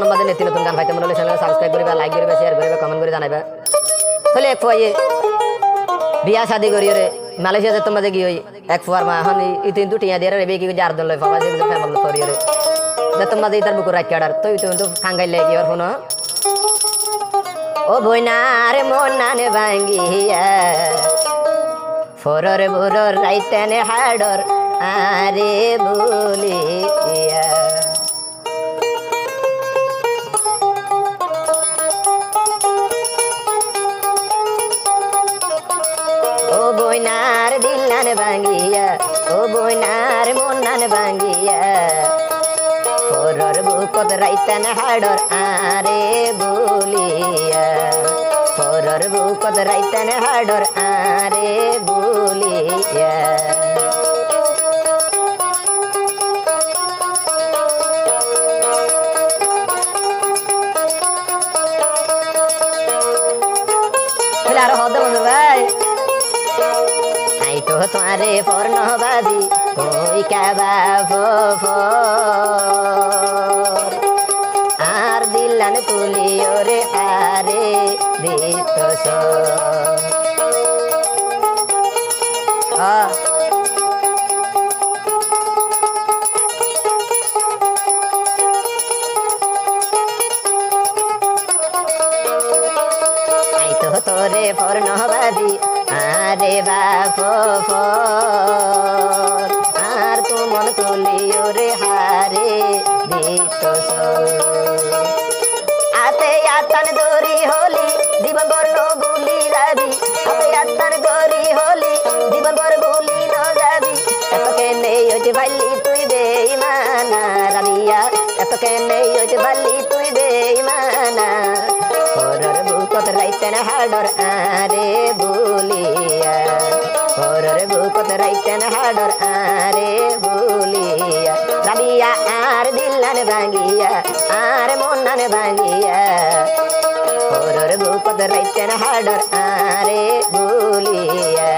আমাদের নেতি নতুন গান পাইতে মনে হলে চ্যানেল সাবস্ক্রাইব করিবা, লাইক করিবা, শেয়ার করিবা, কমেন্ট করে জানাইবা। তাহলে এক ফুয়াইয়ে বিয়া শাদি করি রে মালয়েশিয়াতে তোমরা যে কি ওই এক ফুয়ার মা এখন ইতিন দুটি দিয়ে রে বেকি যার দল লয় ফাবা যে ফেমাস করি রে যে তোমরা যে তার বুকুর রাখিয়াড়ার তো ইতিন তো খাঙ্গাইলে কি আর ফোন ও বইনার মন নানে ভাঙ্গিয়া ফরর বুরর রাইতেনে হাড়র আরে বলিয়া ও বইনার দিলান ভাঙ্গিয়া ও বইনার মন নান ভাঙ্গিয়া ফরর বুকত রাইতেনে হাড়র আরে বলিয়া ফরর বুকত রাইতেনে হাড়র আরে বলিয়া আর হদ বন্ধু ভাই আই তো তোমারে পর্ণবাদী ওই কাবা আর দিলান তুলিও রে আরে দিত তোরে পর্ণবাদী আরে বাপ আর তুমন তুলিও রে হারে দিত আতে আতান দরি হলি জীবন বর্ণ বুলি যাবি আতে আতান দরি হলি জীবন বর বুলি ন যাবি এতকে নেই হইতে পারলি তুই বেঈমানা রাবিয়া এতকে নেই হইতে পারলি তুই বেঈমানা ফরর বুকত রাইতেন হাড়র আরে বলিয়া ফরর বুকত রাইতেন হাড়র আরে বলিয়া রাবিয়া আর দিলান ভাঙ্গিয়া আর মনান ভাঙ্গিয়া ফরর বুকত রাইতেন হাড়র আরে বলিয়া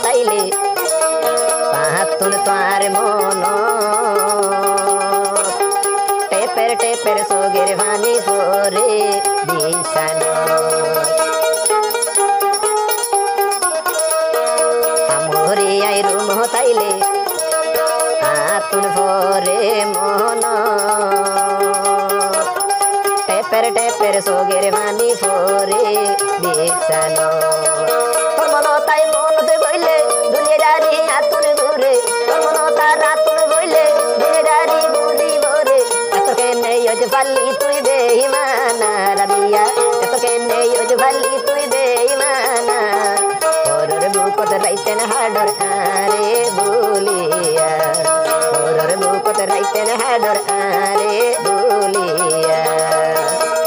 তাইলে পাহাতুন তার মন টেপের টেপের সোগের ভানি পরে বিছান আমরে আই রুম তাইলে পাহাতুন পরে মন টেপের টেপের সোগের ভানি পরে বিছান তাই মনতে বইলে দুনিয়াদারি আতুন ঘুরে মনতা রাতুন বইলে দুনিয়াদারি ঘুরি ভরে এতকে নেই হইতে পারলি তুই বেঈমানা রাবিয়া এতকে নেই হইতে পারলি তুই বেঈমানা ফরর বুকত রাইতেন হাড়র আরে বলিয়া ফরর বুকত রাইতেন হাড়র আরে বলিয়া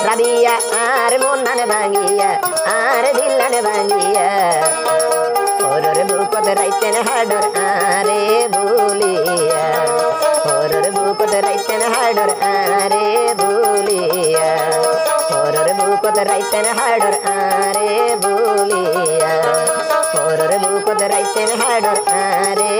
রাবিয়া আর মনান ভাঙ্গিয়া আর দিলান ভাঙ্গিয়া ফরর বুকত রাইতেন হাড়র আরে বলিয়া ফরর বুকত রাইতেন হাড়র আরে বলিয়া ফরর বুকত রাইতেন হাড়র আরে বলিয়া ফরর বুকত রাইতেন হাড়র আরে